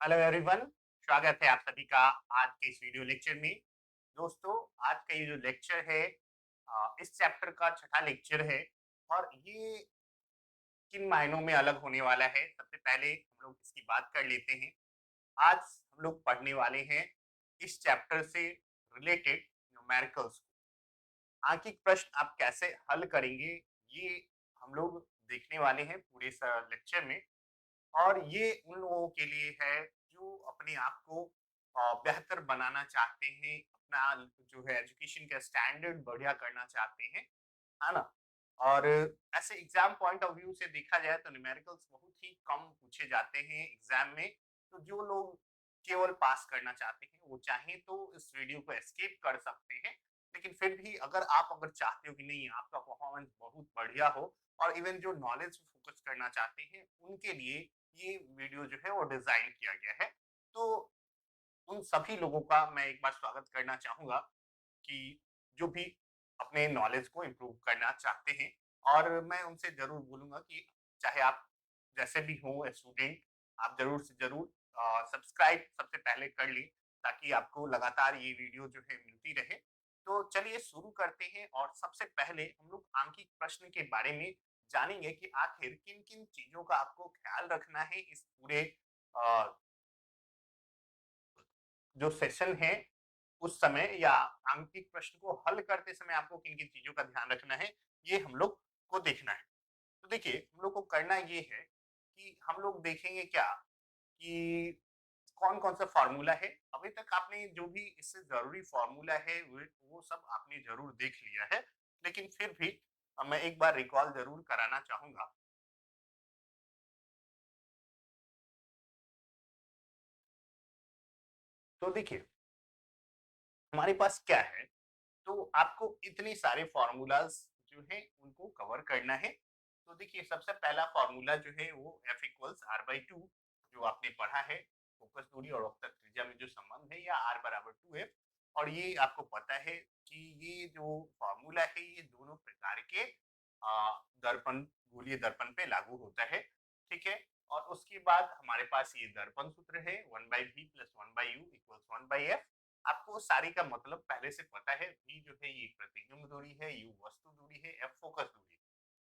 Hello everyone. स्वागत है आप सभी का आज के इस वीडियो लेक्चर में। दोस्तों, आज का ये जो लेक्चर है इस चैप्टर का छठा लेक्चर है और ये किन मायनों में अलग होने वाला है। सबसे पहले हम लोग इसकी बात कर लेते हैं। आज हम लोग पढ़ने वाले हैं इस चैप्टर से रिलेटेड न्यूमेरिकल्स। आंकिक प्रश्न आप कैसे हल करेंगे, ये हम लोग देखने वाले हैं पूरे लेक्चर में। और ये उन लोगों के लिए है जो अपने आप को बेहतर बनाना चाहते हैं, अपना जो है एजुकेशन का स्टैंडर्ड बढ़िया करना चाहते हैं, है ना। और ऐसे एग्जाम पॉइंट ऑफ व्यू से देखा जाए तो न्यूमेरिकल्स बहुत ही कम पूछे जाते हैं एग्जाम में। तो जो लोग केवल पास करना चाहते हैं वो चाहें तो इस वीडियो को एस्केप कर सकते हैं। लेकिन फिर भी अगर चाहते हो कि नहीं आपका परफॉर्मेंस बहुत बढ़िया हो और इवन जो नॉलेज फोकस करना चाहते हैं उनके लिए ये वीडियो जो है वो डिजाइन किया गया है। तो उन सभी लोगों का मैं एक बार स्वागत करना चाहूंगा कि जो भी अपने नॉलेज को इम्प्रूव करना चाहते हैं। और मैं उनसे ज़रूर बोलूँगा कि चाहे आप जैसे भी हों स्टूडेंट, आप ज़रूर से ज़रूर सब्सक्राइब सबसे पहले कर लें ताकि आपको लगातार ये वीडियो जो है मिलती रहे। तो चलिए शुरू करते हैं और सबसे पहले हम लोग आंकिक प्रश्न के बारे में जानेंगे कि आखिर किन-किन चीज़ों का आपको ख़्याल रखना है इस पूरे अ, जो सेशन है उस समय, या आंकिक प्रश्न को हल करते समय आपको किन-किन चीज़ों का ध्यान रखना है, ये हम लोग को देखना है। तो देखिए, हम लोग को करना ये है कि हम लोग देखेंगे क्या कि कौन-कौन सा फ़ॉर्मूला है। अभी तक आपने जो भी इससे ज़रूरी फ़ॉर्मूला है वो सब आपने ज़रूर देख लिया है। लेकिन फिर भी मैं एक बार रिकॉल ज़रूर कराना चाहूँगा। तो देखिए, हमारे पास क्या है, तो आपको इतने सारे फ़ॉर्मूलाज़ जो हैं उनको कवर करना है। तो देखिए, सबसे पहला फ़ॉर्मूला जो है वो F इक्वल्स R/2 जो आपने पढ़ा है, फ़ोकस दूरी और वक्रता त्रिज्या में जो संबंध है, या R बराबर 2F। और ये आपको पता है कि ये जो फ़ॉर्मूला है ये दोनों प्रकार के दर्पण गोलीय दर्पण पे लागू होता है, ठीक है? और उसके बाद हमारे पास ये दर्पण सूत्र है 1/v + 1/u = 1/f। आपको सारी का मतलब पहले से पता है। v जो है ये प्रतिबिंब दूरी है, u वस्तु दूरी है, f फोकस दूरी।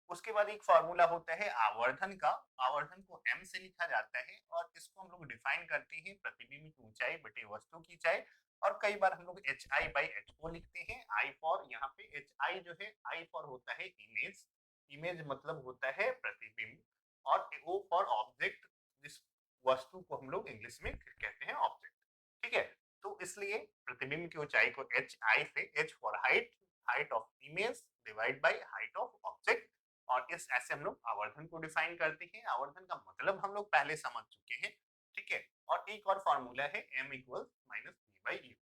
उसके बाद एक फॉर्मूला होता है आवर्धन का। आवर्धन को m से लिखा जाता है और इसको हम लोग डिफाइन करते हैं प्रतिबिंब की ऊंचाई बटे वस्तु की ऊंचाई। और कई बार हम लोग hi/h लिखते हैं। I फॉर यहाँ पे hi जो है I फॉर होता है इमेज। इमेज मतलब होता है प्रतिबिंब। और O फॉर ऑब्जेक्ट, जिस वस्तु को हम लोग इंग्लिश में कहते हैं ऑब्जेक्ट, ठीक है। तो इसलिए प्रतिबिंब की ऊंचाई को hi से, h for height, height of image divide by height of object. और इस ऐसे हम लोग आवर्धन को डिफाइन करते हैं। आवर्धन का मतलब हम लोग पहले समझ चुके हैं, ठीक है। और एक और फॉर्मूला है m equal minus v by u।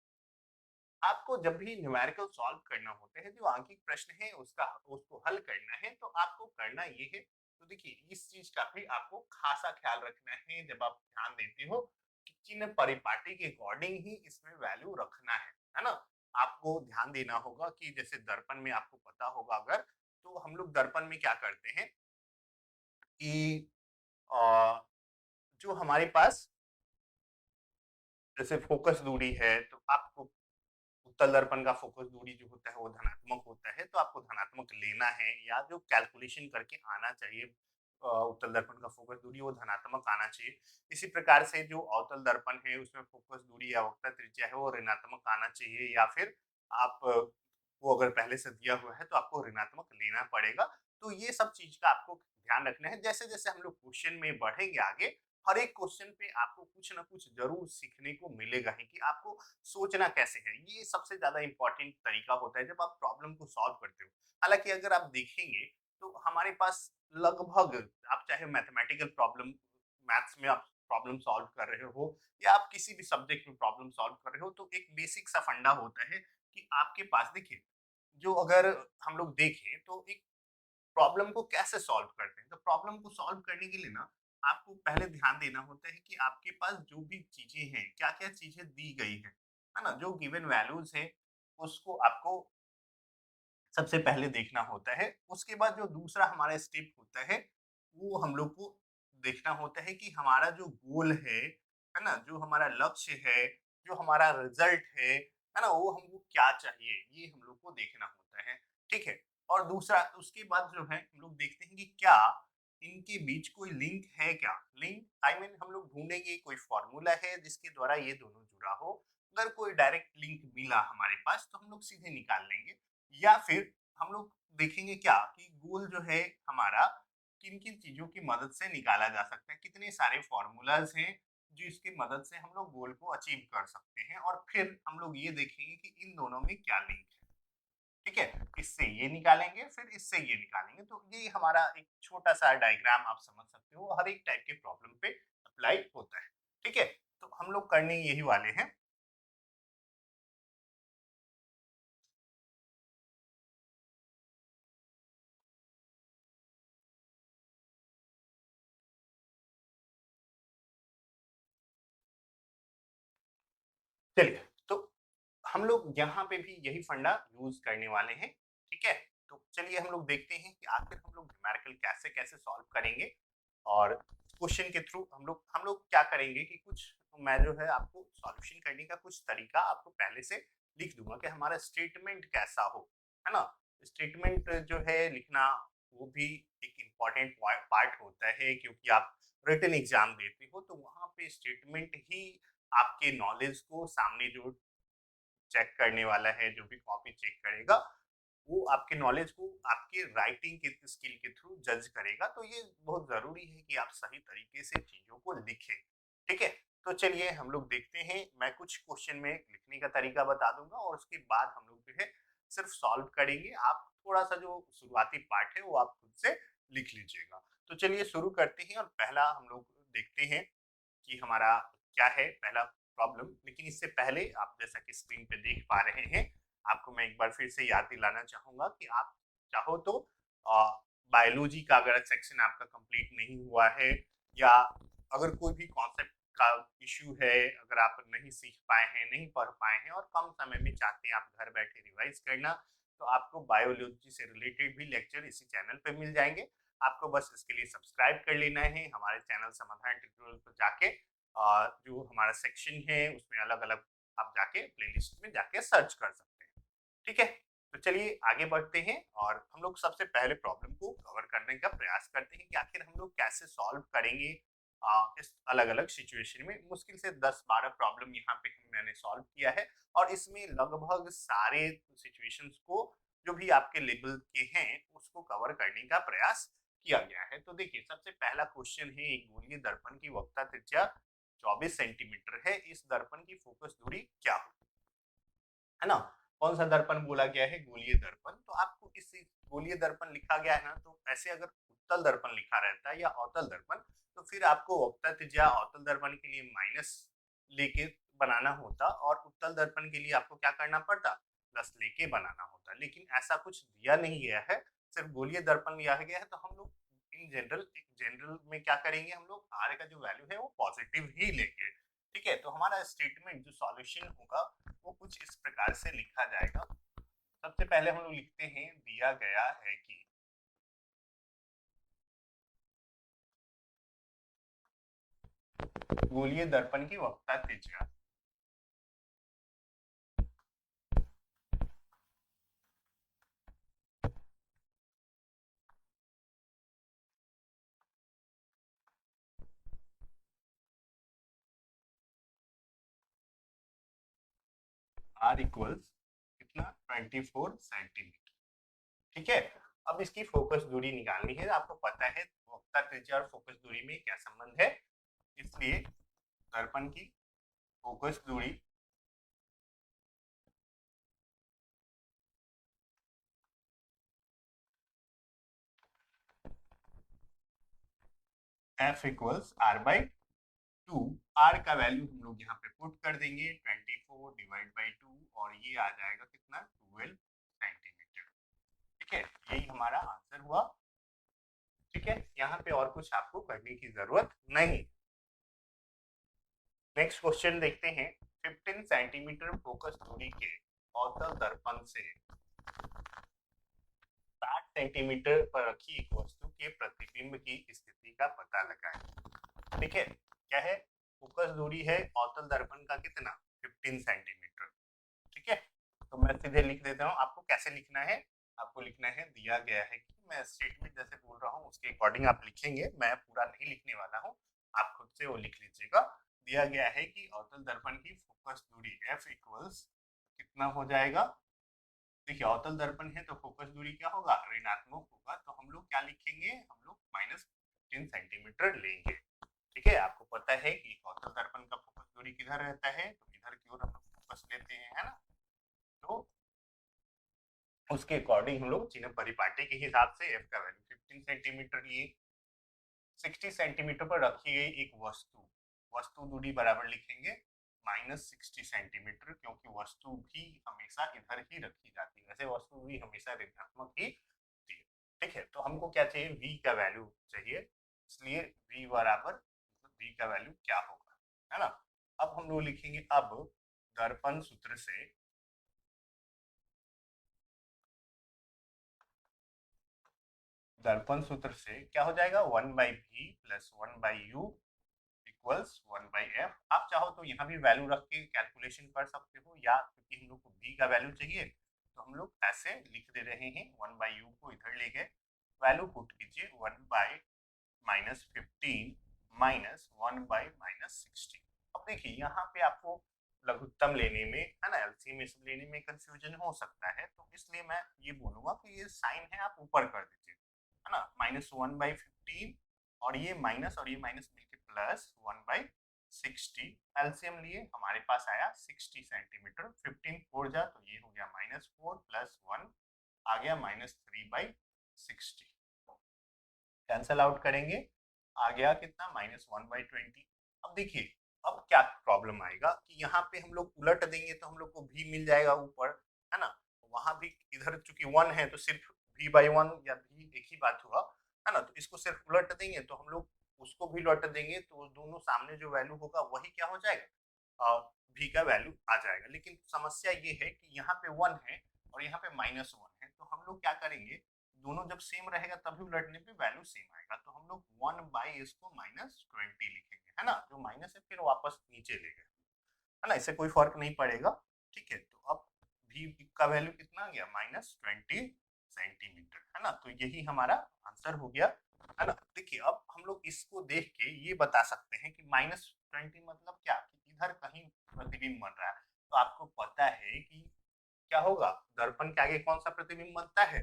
आपको जब भी न्यूमेरिकल सॉल्व करना होता है, जो आंकिक प्रश्न है उसका उसको हल करना है, तो आपको करना ये है। तो देखिए, इस चीज का भी आपको खासा ख्याल रखना है जब आप ध्यान देते हो कि चिन्ह परिपाटी के अकॉर्डिंग ही इसमें वैल्यू रखना है ना। आपको ध्यान देना होगा कि जैसे दर्पण में आपको पता होगा, अगर तो हम लोग दर्पण में क्या करते हैं कि अ, जो हमारे पास जैसे फोकस दूरी है, तो आपको उत्तल दर्पण का फोकस दूरी जो होता है वो धनात्मक होता है, तो आपको धनात्मक लेना है, या जो कैलकुलेशन करके आना चाहिए उत्तल दर्पण का फोकस दूरी वो धनात्मक आना चाहिए। इसी प्रकार से जो अवतल दर्पण है उसमें फोकस दूरी या वक्रता त्रिज्या है वो ऋणात्मक आना चाहिए, या फिर आप वो अगर पहले से दिया हुआ है तो आपको ऋणात्मक लेना पड़ेगा। तो ये सब चीज का आपको ध्यान रखना है। जैसे जैसे हम लोग क्वेश्चन में बढ़ेंगे आगे, हर एक क्वेश्चन पे आपको कुछ ना कुछ जरूर सीखने को मिलेगा ही कि आपको सोचना कैसे है। ये सबसे ज्यादा इंपॉर्टेंट तरीका होता है जब आप प्रॉब्लम को सॉल्व करते हो। हालांकि अगर आप देखेंगे तो हमारे पास लगभग, आप चाहे मैथमेटिकल प्रॉब्लम, मैथ्स में आप प्रॉब्लम सॉल्व कर रहे हो, या आप किसी भी सब्जेक्ट में प्रॉब्लम सॉल्व कर रहे हो, तो एक बेसिक सा फंडा होता है कि आपके पास देखिए, जो अगर हम लोग देखें तो एक प्रॉब्लम को कैसे सॉल्व करते हैं। तो प्रॉब्लम को सॉल्व करने के लिए ना आपको पहले ध्यान देना होता है कि आपके पास जो भी चीजें हैं, क्या-क्या चीजें दी गई है ना? जो गिवन वैल्यूज हैं उसको आपको सबसे पहले देखना होता है। उसके बाद जो दूसरा हमारा स्टेप होता है, वो हम लोग को देखना होता है कि हमारा जो गोल है है ना? जो हमारा लक्ष्य है, जो हमारा रिजल्ट है ना? वो हमको क्या चाहिए, ये हम लोग को देखना होता है, ठीक है? और दूसरा उसके बाद जो है हम लोग देखते हैं कि क्या इनके बीच कोई लिंक है क्या? लिंक आई मीन हम लोग ढूँढेंगे कोई फ़ॉर्मूला है जिसके द्वारा ये दोनों जुड़ा हो। अगर कोई डायरेक्ट लिंक मिला हमारे पास तो हम लोग सीधे निकाल लेंगे या फिर हम लोग देखेंगे क्या कि गोल जो है हमारा किन-किन चीज़ों की मदद से निकाला जा सकता है, कितने सारे फ़ॉर्मूलाज़ हैं जिसकी मदद से हम लोग गोल को अचीव कर सकते हैं और फिर हम लोग ये देखेंगे कि इन दोनों में क्या लिंक है। ठीक है? इससे ये निकालेंगे, फिर इससे ये निकालेंगे। तो ये हमारा एक छोटा-सा डायग्राम आप समझ सकते हो, हर एक टाइप के प्रॉब्लम पे अप्लाई होता है। ठीक है? तो हम लोग करने यही वाले हैं। चलिए, तो हम लोग यहाँ पे भी यही फंडा यूज़ करने वाले हैं। ठीक है? तो चलिए हम लोग देखते हैं कि आखिर हम लोग न्यूमेरिकल कैसे-कैसे सॉल्व करेंगे और क्वेश्चन के थ्रू हम लोग क्या करेंगे कि कुछ मैं जो है आपको सॉल्यूशन करने का कुछ तरीका आपको पहले से लिख दूँगा कि हमारा स्टेटमेंट कैसा हो, है ना? स्टेटमेंट जो है लिखना वो भी एक इम्पोर्टेंट पार्ट होता है क्योंकि आप रिटन एग्ज़ाम देते हो तो वहाँ पे स्टेटमेंट ही आपके नॉलेज को सामने जो चेक करने वाला है, जो भी कॉपी चेक करेगा, वो आपके नॉलेज को आपके राइटिंग के स्किल के थ्रू जज करेगा। तो ये बहुत ज़रूरी है कि आप सही तरीके से चीज़ों को लिखें, ठीक है? तो चलिए हम लोग देखते हैं, मैं कुछ क्वेश्चन में लिखने का तरीका बता दूँगा और उसके बाद हम लोग जो है सिर्फ सॉल्व करेंगे। आप थोड़ा-सा जो शुरुआती पार्ट है वो आप खुद से लिख लीजिएगा। तो चलिए शुरू करते हैं और पहला हम लोग देखते हैं कि हमारा क्या है पहला प्रॉब्लम। लेकिन इससे पहले आप जैसा कि स्क्रीन पे देख पा रहे हैं, आपको मैं एक बार फिर से याद दिलाना चाहूँगा कि आप चाहो तो बायोलॉजी का अगर सेक्शन आपका कंप्लीट नहीं हुआ है या अगर कोई भी कॉन्सेप्ट का इश्यू है, अगर आप नहीं सीख पाए हैं, नहीं पढ़ पाए हैं और कम समय में चाहते हैं आप घर बैठे रिवाइज करना, तो आपको बायोलॉजी से रिलेटेड भी लेक्चर इसी चैनल पे मिल जाएँगे। आपको बस इसके लिए सब्सक्राइब कर लेना है हमारे चैनल समाधान ट्यूटोरियल पर जाके। जो हमारा सेक्शन है उसमें अलग-अलग आप जाके प्लेलिस्ट में जाके सर्च कर सकते हैं। ठीक है? तो चलिए आगे बढ़ते हैं और हम लोग सबसे पहले प्रॉब्लम को कवर करने का प्रयास करते हैं कि आखिर हम लोग कैसे सॉल्व करेंगे इस अलग-अलग सिचुएशन में। मुश्किल से 10-12 प्रॉब्लम यहाँ पे मैंने सॉल्व किया है और इसमें लगभग सारे सिचुएशंस को जो भी आपके लेवल के हैं उसको कवर करने का प्रयास किया गया है। तो देखिए सबसे पहला क्वेश्चन है, एक गोलीय दर्पण की वक्रता त्रिज्या 24 सेंटीमीटर है। इस दर्पण की फोकस दूरी क्या होगी? है ना? कौन-सा दर्पण बोला गया है? गोलीय दर्पण। तो आपको इस गोलीय दर्पण लिखा गया है ना, तो ऐसे अगर उत्तल दर्पण लिखा रहता है या अवतल दर्पण, तो फिर आपको वक्रता त्रिज्या अवतल दर्पण के लिए माइनस लेके बनाना होता और उत्तल दर्पण के लिए आपको क्या करना पड़ता? प्लस लेके बनाना होता। लेकिन ऐसा कुछ दिया नहीं गया है, सिर्फ गोलीय दर्पण दिया गया है, तो हम लोग इन जनरल जनरल में क्या करेंगे, हम लोग आर का जो वैल्यू है वो पॉजिटिव ही लेंगे। ठीक है? तो हमारा स्टेटमेंट जो सॉल्यूशन होगा वो कुछ इस प्रकार से लिखा जाएगा। सबसे पहले हम लोग लिखते हैं, दिया गया है कि गोलीय दर्पण की वक्रता त्रिज्या आर इक्वल्स कितना 24 सेंटीमीटर। ठीक है? अब इसकी फोकस दूरी निकालनी है। आपको पता है वक्रता त्रिज्या और फोकस दूरी में क्या संबंध है, इसलिए दर्पण की फोकस दूरी F equals R by 2। R का वैल्यू हम लोग यहाँ पे पुट कर देंगे 24 डिवाइड बाई 2 और ये आ जाएगा कितना 12 सेंटीमीटर। ठीक है? यही हमारा आंसर हुआ। ठीक है? यहाँ पे और कुछ आपको करने की जरूरत नहीं। नेक्स्ट क्वेश्चन देखते हैं। 15 सेंटीमीटर फोकस दूरी के अवतल दर्पण से 60 सेंटीमीटर पर रखी एक वस्तु के प्रतिबिंब की स्थिति का पता लगाएं। ठीक है? क्या है? फोकस दूरी है अवतल दर्पण का कितना 15 सेंटीमीटर। ठीक है, तो मैं सीधे लिख देता हूँ। आपको कैसे लिखना है, आपको लिखना है दिया गया है कि मैं स्टेटमेंट जैसे बोल रहा हूँ उसके अकॉर्डिंग आप लिखेंगे, मैं पूरा नहीं लिखने वाला हूँ, आप खुद से वो लिख लीजिएगा। दिया गया है कि अवतल दर्पण की फोकस दूरी f इक्वल्स कितना हो जाएगा। देखिए अवतल दर्पण है तो फोकस दूरी क्या होगा, ऋणात्मक होगा, तो हम लोग क्या लिखेंगे, हम लोग -15 सेंटीमीटर लेंगे। ठीक है, आपको पता है कि अवतल दर्पण का फोकस दूरी किधर रहता है, तो इधर की ओर हम लोग फोकस लेते हैं, है ना। तो उसके अकॉर्डिंग हम लोग चिन्ह परिपाटी के हिसाब से f का वैल्यू 15 सेंटीमीटर लिए। 60 सेंटीमीटर पर रखी गई एक वस्तु, वस्तु दूरी बराबर लिखेंगे -60 सेंटीमीटर, क्योंकि वस्तु भी हमेशा इधर ही रखी जाती है, वैसे वस्तु भी हमेशा ऋणात्मक ही होती है। ठीक है, तो हमको क्या चाहिए, v का वैल्यू चाहिए, इसलिए v बराबर v का वैल्यू क्या होगा, है ना। अब हम लोग लिखेंगे, अब दर्पण सूत्र से क्या हो जाएगा, 1/v + 1/u इक्वल्स 1/f। आप चाहो तो यहाँ भी वैल्यू रख के कैलकुलेशन कर सकते हो, या क्योंकि हम लोग को v का वैल्यू चाहिए तो हम लोग ऐसे लिख दे रहे हैं, 1/u को इधर ले गए, वैल्यू पुट कीजिए 1/-15 -1/-60। अब देखिए यहाँ पे आपको लघुत्तम लेने में, है ना, एलसीएम लेने में कंफ्यूजन हो सकता है, तो इसलिए मैं ये बोलूंगा कि ये साइन है आप ऊपर कर दीजिए, है ना, -1/15 और ये माइनस मिलके +1/60। एलसीएम लिए हमारे पास आया 60 सेंटीमीटर, 15 4 जा तो ये हो गया -4 + 1 आ गया -3/60, कैंसल आउट करेंगे, आ गया कितना -1/20। अब देखिए अब क्या प्रॉब्लम आएगा कि यहाँ पे हम लोग उलट देंगे तो हम लोग को भी मिल जाएगा ऊपर, है ना, वहां भी इधर चूंकि 1 है तो सिर्फ v/1 या v एक ही बात हुआ, है ना, तो इसको सिर्फ उलट देंगे तो हम लोग उसको भी उलट देंगे तो दोनों सामने जो वैल्यू होगा वही क्या हो जाएगा, v का वैल्यू आ जाएगा। लेकिन समस्या ये है कि यहाँ पे 1 है और यहाँ पे -1 है, तो हम लोग क्या करेंगे, दोनों जब सेम रहेगा तभी उलटने पे वैल्यू सेम आएगा, तो हम लोग 1 इसको -20 लिखेंगे, है ना, जो माइनस है फिर वापस नीचे ले गए, है ना, इससे कोई फर्क नहीं पड़ेगा। ठीक है, तो अब v का वैल्यू कितना आ गया -20 सेंटीमीटर, है ना, तो यही हमारा आंसर हो गया, है ना। देखिए अब हम लोग इसको देख के ये बता सकते हैं कि -20 मतलब क्या, कि इधर कहीं प्रतिबिंब बन रहा है, तो आपको पता है कि क्या होगा, दर्पण के आगे कौन सा प्रतिबिंब बनता है,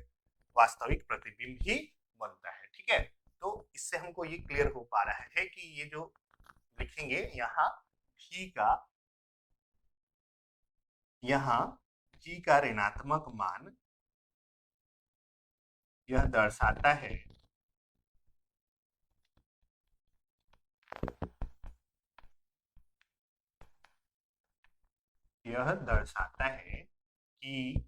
वास्तविक प्रतिबिंब ही बनता है। ठीक है, तो इससे हमको ये क्लियर हो पा रहा है कि ये जो लिखेंगे यहाँ g का ऋणात्मक मान यह दर्शाता है कि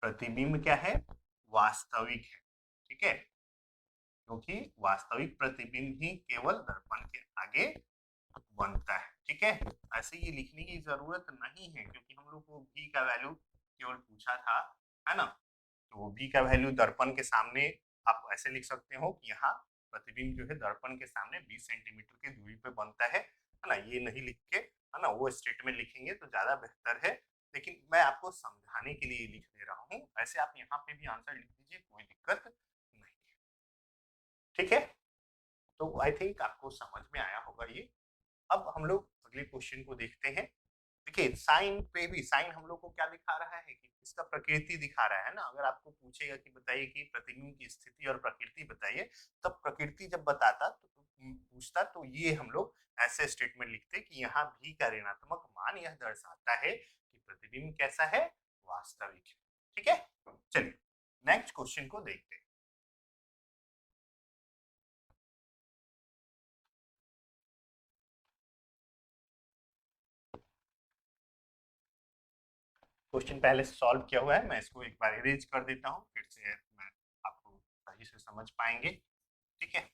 प्रतिबिंब क्या है, वास्तविक है। ठीक है, क्योंकि वास्तविक प्रतिबिंब ही केवल दर्पण के आगे बनता है। ठीक है, ऐसे ये लिखने की जरूरत नहीं है क्योंकि हम लोग को v का वैल्यू केवल पूछा था, है ना, तो v का वैल्यू दर्पण के सामने आप ऐसे लिख सकते हो कि यहाँ प्रतिबिंब जो है दर्पण के सामने 20 सेंटीमीटर की दूरी पे बनता है ना, ये नहीं लिख के, है ना, वो स्टेटमेंट लिखेंगे तो ज्यादा बेहतर है, लेकिन मैं आपको समझाने के लिए लिख दे रहा हूँ, ऐसे आप यहाँ पे भी आंसर लिख दीजिए, कोई दिक्कत नहीं है। ठीक है, तो आई थिंक आपको समझ में आया होगा ये। अब हम लोग अगले क्वेश्चन को देखते हैं। देखिए साइन पे भी, साइन हम लोग को क्या दिखा रहा है कि इसका प्रकृति दिखा रहा है ना, अगर आपको पूछेगा कि बताइए कि प्रतिबिंब की स्थिति और प्रकृति बताइए, तब प्रकृति जब बताता तो पूछता तो ये हम लोग ऐसे स्टेटमेंट लिखते कि यहाँ भी का ऋणात्मक मान यह दर्शाता है कि प्रतिबिंब कैसा है, वास्तविक है। ठीक है, चलिए नेक्स्ट क्वेश्चन को देखते हैं। क्वेश्चन पहले से सॉल्व किया हुआ है, मैं इसको एक बार इरेज कर देता हूँ, फिर से मैं आपको सही से समझ पाएंगे। ठीक है,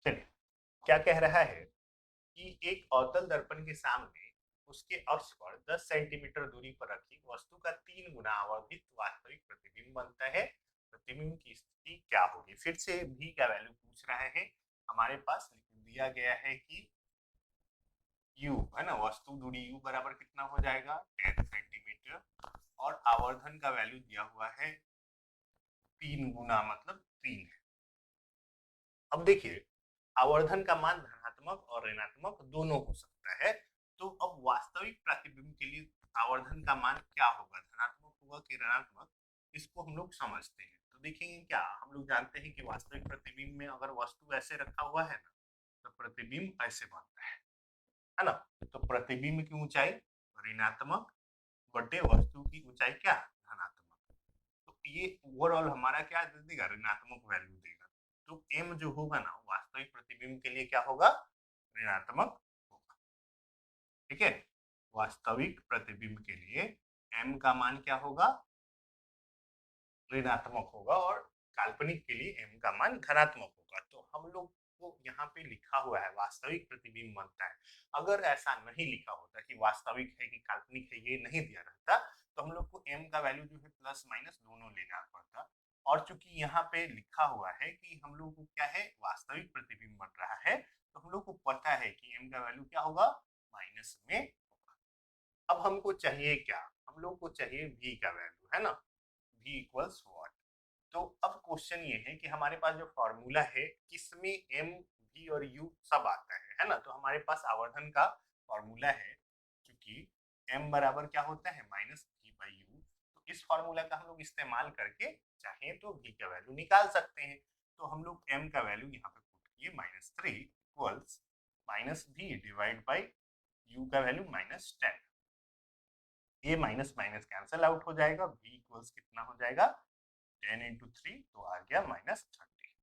चलिए क्या कह रहा है कि एक अवतल दर्पण के सामने उसके अक्ष पर 10 सेंटीमीटर दूरी पर रखी वस्तु का 3 गुना आवर्धित वास्तविक प्रतिबिंब बनता है। प्रतिबिंब की स्थिति क्या होगी। फिर से भी का वैल्यू पूछ रहा है, हमारे पास दिया गया है कि u है ना, वस्तु दूरी u बराबर कितना हो जाएगा 10 सेंटीमीटर, और आवर्धन का वैल्यू दिया हुआ है 3 गुना मतलब 3 है। अब देखिए आवर्धन का मान धनात्मक और ऋणात्मक दोनों हो सकता है, तो अब वास्तविक प्रतिबिंब के लिए आवर्धन का मान क्या होगा, धनात्मक होगा कि ऋणात्मक, इसको हम लोग समझते हैं। तो देखेंगे क्या, हम लोग जानते हैं कि वास्तविक प्रतिबिंब में अगर वस्तु ऐसे रखा हुआ है ना, तो प्रतिबिंब ऐसे बनता है ना। तो प्रतिबिंब की ऊंचाई ऋणात्मक बटे वस्तु की ऊंचाई क्या, धनात्मक। तो ये ओवरऑल हमारा क्या दे देगा, ऋणात्मक वैल्यू देगा। तो m जो होगा ना वास्तविक प्रतिबिंब के लिए क्या होगा, ऋणात्मक होगा। ठीक है, वास्तविक प्रतिबिंब के लिए m का मान क्या होगा, ऋणात्मक होगा, और काल्पनिक के लिए m का मान धनात्मक होगा। तो हम लोग को यहाँ पे लिखा हुआ है वास्तविक प्रतिबिंब बनता है। अगर ऐसा नहीं लिखा होता कि वास्तविक है कि काल्पनिक है, ये नहीं दिया रहता, तो हम लोग को m का वैल्यू जो है प्लस माइनस दोनों लेना पड़ता। और चूंकि यहाँ पे लिखा हुआ है कि हम लोग को क्या है, वास्तविक प्रतिबिंब बन रहा है, तो हम लोग को पता है कि m का वैल्यू क्या होगा, माइनस में होगा। अब हमको चाहिए क्या, हम लोग को चाहिए v का वैल्यू, है ना, v इक्वल्स व्हाट। तो अब क्वेश्चन ये है कि हमारे पास जो फॉर्मूला है किसमें m v और u सब आता है ना। तो हमारे पास आवर्धन का फॉर्मूला है, क्योंकि m बराबर क्या होता है माइनस v बाई यू। तो इस फॉर्मूला का हम लोग इस्तेमाल करके चाहे तो v का वैल्यू निकाल सकते हैं। तो हम लोग m का वैल्यू यहाँ पे पुट किए -3 equals minus v divide by u का वैल्यू -10। ये माइनस माइनस कैंसल आउट हो जाएगा, v इक्वल्स कितना हो जाएगा 10 इंटू 3, तो आ गया -30।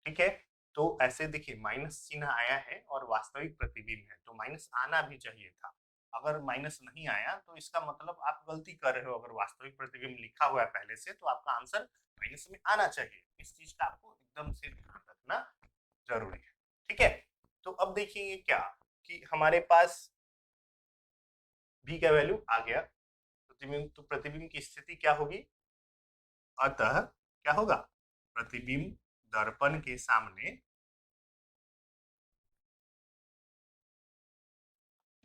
ठीक है, तो ऐसे देखिए माइनस चिन्ह आया है और वास्तविक प्रतिबिंब है, तो माइनस आना भी चाहिए था। अगर माइनस नहीं आया तो इसका मतलब आप गलती कर रहे हो। अगर वास्तविक प्रतिबिंब लिखा हुआ है पहले से, तो आपका आंसर माइनस में आना चाहिए। इस चीज का आपको एकदम से ध्यान रखना जरूरी है। ठीक है, तो अब देखिए क्या कि हमारे पास v का वैल्यू आ गया, प्रतिबिंब, तो प्रतिबिंब की स्थिति क्या होगी, अतः क्या होगा, प्रतिबिंब दर्पण के सामने,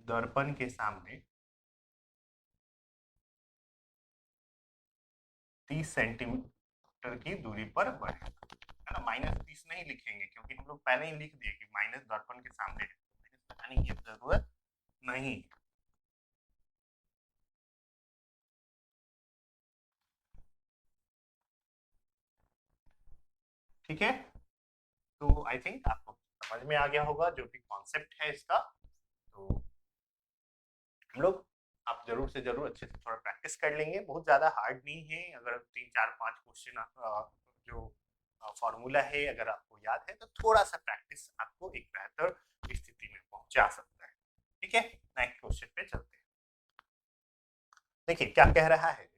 दर्पण के सामने 30 सेंटीमीटर की दूरी पर बढ़े, है ना। -30 नहीं लिखेंगे क्योंकि हम लोग पहले ही लिख दिए कि माइनस दर्पण के सामने है, माइनस लगाने की जरूरत नहीं। ठीक है, तो आई थिंक आपको समझ में आ गया होगा जो भी कॉन्सेप्ट है इसका। तो हम लोग, आप जरूर से जरूर अच्छे से थोड़ा प्रैक्टिस कर लेंगे, बहुत ज्यादा हार्ड नहीं है। अगर 3 4 5 क्वेश्चन जो फॉर्मूला है अगर आपको याद है, तो थोड़ा सा प्रैक्टिस आपको एक बेहतर स्थिति में पहुंचा सकता है। ठीक है, नेक्स्ट क्वेश्चन पे चलते हैं। देखिए क्या कह रहा है,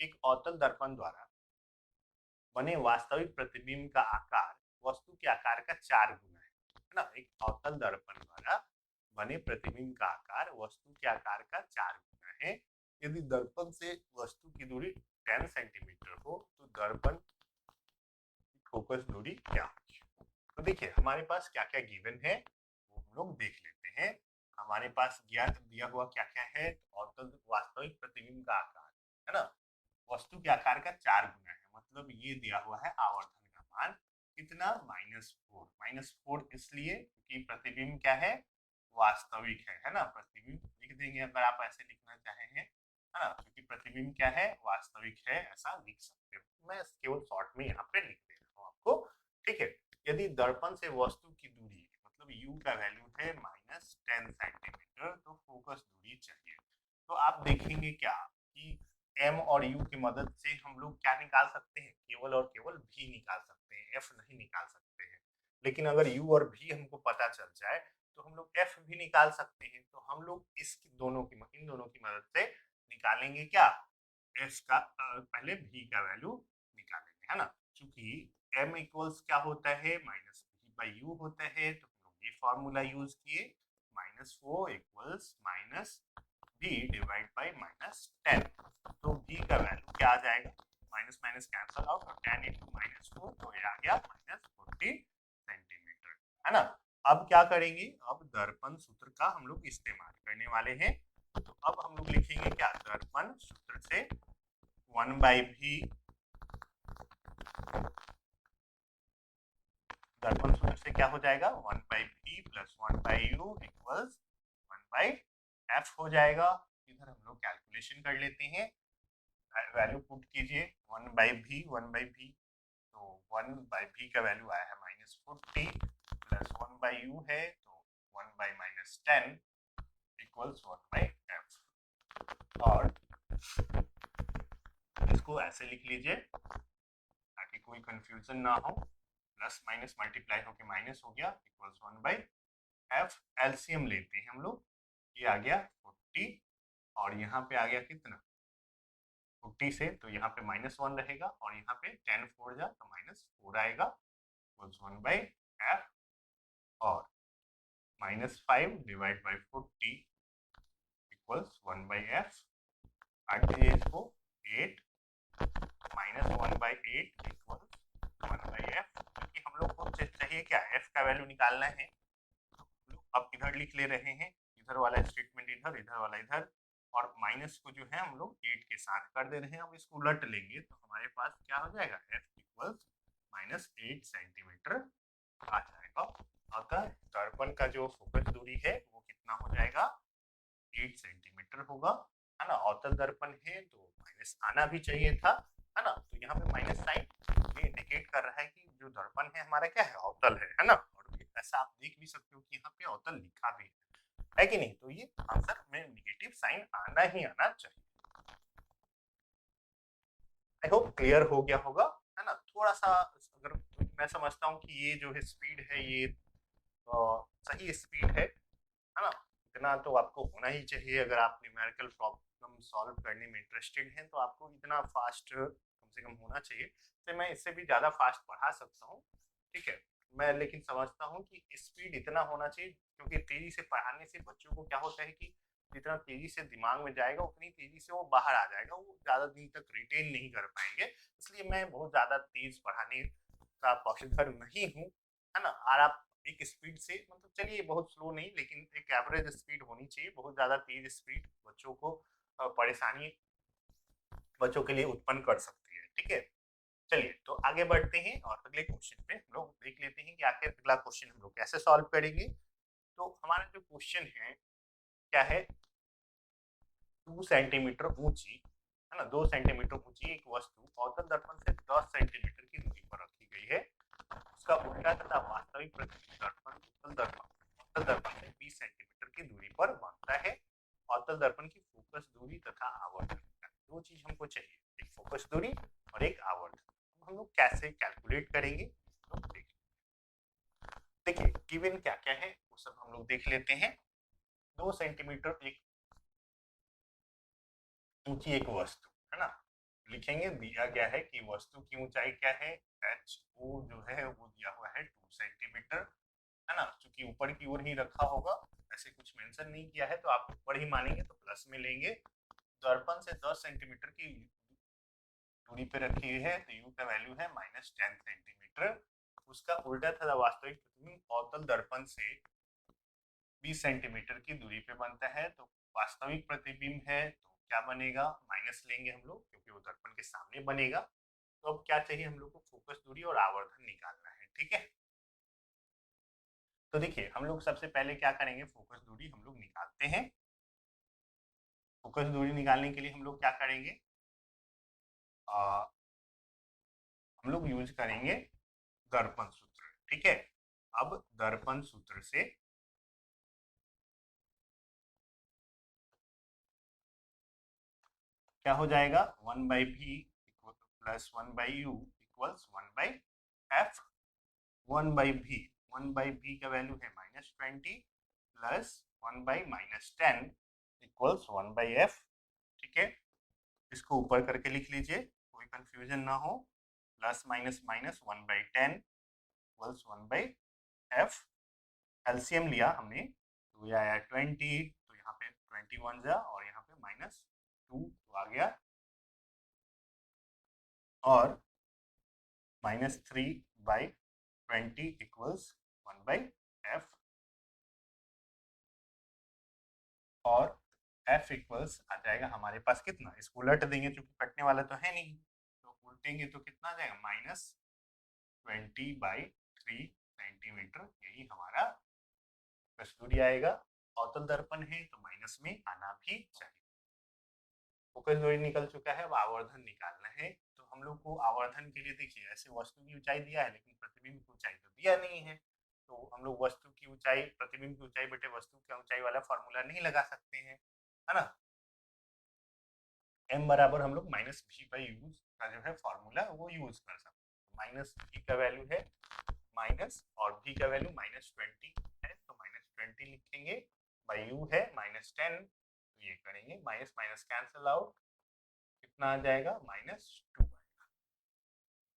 एक अवतल दर्पण द्वारा बने वास्तविक प्रतिबिंब का आकार वस्तु के आकार का 4 गुना है ना। एक अवतल दर्पण द्वारा बने प्रतिबिंब का आकार वस्तु के आकार का 4 गुना है। यदि दर्पण से वस्तु की दूरी 10 सेंटीमीटर हो, तो दर्पण की फोकस दूरी क्या होगी। तो देखिए हमारे पास क्या क्या गिवन है वो हम लोग देख लेते हैं। हमारे पास ज्ञात दिया हुआ क्या क्या है, अवतल वास्तविक प्रतिबिंब का आकार, है ना, वस्तु के आकार का 4 गुना है, मतलब ये दिया हुआ है आवर्धन का मान कितना, -4। -4 इसलिए क्योंकि प्रतिबिंब क्या है, वास्तविक है ना। प्रतिबिंब लिख देंगे अगर आप ऐसे लिखना चाहे हैं, है ना, क्योंकि प्रतिबिंब क्या है, वास्तविक है, ऐसा लिख सकते हो। मैं केवल शॉर्ट में यहाँ पे लिख दे रहा हूँ आपको। ठीक है, यदि दर्पण से वस्तु की दूरी मतलब u का वैल्यू है -10 सेंटीमीटर, तो फोकस दूरी चाहिए। तो आप देखेंगे क्या कि m और u की मदद से हम लोग क्या निकाल सकते हैं, केवल और केवल v निकाल सकते हैं, f नहीं निकाल सकते हैं। लेकिन अगर u और v हमको पता चल जाए तो हम लोग f भी निकाल सकते हैं। तो हम लोग इन दोनों की मदद से निकालेंगे क्या, f का पहले v का वैल्यू निकालेंगे, है ना। चूंकि m इक्वल्स क्या होता है, -v/u होता है, तो हम लोग ये फॉर्मूला यूज किए, -4 इक्वल्स -v डिवाइड बाई -10। तो v का वैल्यू क्या आ जाएगा, माइनस माइनस कैंसल आउट और 10 इंटू -4 तो ये आ गया -40 सेंटीमीटर, है ना। अब क्या करेंगे, अब दर्पण सूत्र का हम लोग इस्तेमाल करने वाले हैं। तो अब हम लोग लिखेंगे क्या, दर्पण सूत्र से 1/v, दर्पण सूत्र से क्या हो जाएगा, 1/v plus 1/u equals 1/f हो जाएगा। इधर हम लोग कैलकुलेशन कर लेते हैं, वैल्यू पुट कीजिए 1/v, तो 1/v का वैल्यू आया है -40 प्लस 1/u है तो 1/-10 इक्वल्स 1/f, और इसको ऐसे लिख लीजिए ताकि कोई कंफ्यूजन ना हो, प्लस माइनस मल्टीप्लाई होके माइनस हो गया इक्वल्स 1/f। एलसीएम लेते हैं हम लोग, ये आ गया 40 और यहाँ पे आ गया कितना 40 से, तो यहाँ पे -1 रहेगा और यहाँ पे 10 4 जा तो -4 आएगा इक्वल्स 1/f, और -5 डिवाइड बाई 40 इक्वल्स 1/f। काट दीजिए इसको, 8 -1/8 इक्वल्स 1/f, क्योंकि हम लोग को चाहिए क्या, f का वैल्यू निकालना है। तो अब इधर लिख ले रहे हैं, इधर वाला स्टेटमेंट इधर, इधर वाला इधर, और माइनस को जो है हम लोग 8 के साथ कर दे रहे हैं। अब इसको उलट लेंगे तो हमारे पास क्या हो जाएगा, f इक्वल्स -8 सेंटीमीटर आ जाएगा। अतः दर्पण का जो फोकस दूरी है वो कितना हो जाएगा, 8 सेंटीमीटर होगा, है ना। अवतल दर्पण है तो माइनस आना भी चाहिए था, है ना। तो यहाँ पे माइनस साइन ये इंडिकेट कर रहा है कि जो दर्पण है हमारा क्या है, अवतल है ना। और ऐसा आप देख भी सकते हो कि यहाँ पे अवतल लिखा भी है कि नहीं। तो ये आंसर में नेगेटिव साइन आना ही आना चाहिए। आई होप क्लियर हो गया होगा, है ना। थोड़ा सा अगर मैं समझता हूँ कि ये जो है स्पीड है ये सही स्पीड है ना। इतना तो आपको होना ही चाहिए, अगर आप न्यूमेरिकल प्रॉब्लम सॉल्व करने में इंटरेस्टेड हैं तो आपको इतना फास्ट कम से कम होना चाहिए। तो मैं इससे भी ज़्यादा फास्ट पढ़ा सकता हूँ, ठीक है। मैं लेकिन समझता हूँ कि स्पीड इतना होना चाहिए, क्योंकि तेजी से पढ़ाने से बच्चों को क्या होता है कि जितना तेजी से दिमाग में जाएगा उतनी तेजी से वो बाहर आ जाएगा, वो ज़्यादा दिन तक रिटेन नहीं कर पाएंगे। इसलिए मैं बहुत ज़्यादा तेज पढ़ाने का पक्षधर नहीं हूँ, है ना। और आप एक स्पीड से, मतलब चलिए बहुत स्लो नहीं लेकिन एक एवरेज स्पीड होनी चाहिए। बहुत ज़्यादा तेज स्पीड बच्चों को परेशानी बच्चों के लिए उत्पन्न कर सकती है, ठीक है। चलिए तो आगे बढ़ते हैं और अगले क्वेश्चन पे हम लोग देख लेते हैं कि आखिर अगला क्वेश्चन हम लोग कैसे सॉल्व करेंगे। तो हमारा जो क्वेश्चन है क्या है, 2 सेंटीमीटर ऊंची, है ना, 2 सेंटीमीटर ऊंची एक वस्तु अवतल दर्पण से 10 सेंटीमीटर की दूरी पर रखी गई है। उसका उल्टा तथा वास्तविक प्रतिबिंब दर्पण अवतल दर्पण से 20 सेंटीमीटर की दूरी पर बनता है। अवतल दर्पण की फोकस दूरी तथा आवर्धन, दो चीज हमको चाहिए, एक फोकस दूरी और एक आवर्धन। हम लोग कैसे कैलकुलेट करेंगे तो देखिए गिवन क्या क्या है वो सब हम लोग देख लेते हैं। 2 सेंटीमीटर एक ऊंची एक वस्तु, है ना। लिखेंगे दिया गया है कि वस्तु की ऊंचाई क्या है, एच ओ जो है वो दिया हुआ है 2 सेंटीमीटर, है ना। चूंकि ऊपर की ओर ही रखा होगा, ऐसे कुछ मेंशन नहीं किया है तो आप ऊपर ही मानेंगे तो प्लस में लेंगे। दर्पण से 10 सेंटीमीटर की दूरी पे रखी हुई है तो यू का वैल्यू है -10 सेंटीमीटर। उसका उल्टा तथा वास्तविक प्रतिबिंब अवतल दर्पण से 20 सेंटीमीटर की दूरी पे बनता है। तो वास्तविक प्रतिबिंब है तो क्या बनेगा, माइनस लेंगे हम लोग क्योंकि वो दर्पण के सामने बनेगा। तो अब क्या चाहिए हम लोग को, फोकस दूरी और आवर्धन निकालना है, ठीक है। तो देखिए हम लोग सबसे पहले क्या करेंगे, फोकस दूरी हम लोग निकालते हैं। फोकस दूरी निकालने के लिए हम लोग क्या करेंगे, हम लोग यूज करेंगे दर्पण सूत्र, ठीक है। अब दर्पण सूत्र से क्या हो जाएगा, 1/v plus 1/u equals 1/f। 1/v, 1/v का वैल्यू है -20 प्लस 1/-10 इक्वल्स 1/f, ठीक है। इसको ऊपर करके लिख लीजिए, कोई कंफ्यूजन ना हो। Plus minus minus 1/10 equals 1/f। LCM लिया हमने तो ये आया 20, तो यहाँ पे 21 जा और यहाँ पे -2 तो आ गया, और -3/20 इक्वल्स 1/f, और f इक्वल्स आ जाएगा हमारे पास कितना, इसको उलट देंगे क्योंकि कटने वाला तो है नहीं, तो उल्टेंगे तो कितना आ जाएगा -20/3 सेंटीमीटर, यही हमारा दूरी आएगा। अवतल दर्पण है तो माइनस में आना भी चाहिए। फोकस दूरी निकल चुका है, अब आवर्धन निकालना है। तो हम लोग को आवर्धन के लिए देखिए ऐसे वस्तु की ऊंचाई दिया है लेकिन प्रतिबिंब की ऊंचाई तो दिया नहीं है, तो हम लोग वस्तु की ऊंचाई प्रतिबिंब की ऊंचाई बटे वस्तु की ऊंचाई वाला फॉर्मूला नहीं लगा सकते हैं, है ना। m बराबर हम लोग -v/u का जो है फॉर्मूला वो यूज कर सकते हैं। माइनस v का वैल्यू है माइनस, और v का वैल्यू -20 है तो -20 लिखेंगे, बाई u है -10, तो ये करेंगे माइनस माइनस कैंसिल आउट, कितना आ जाएगा -2 आएगा।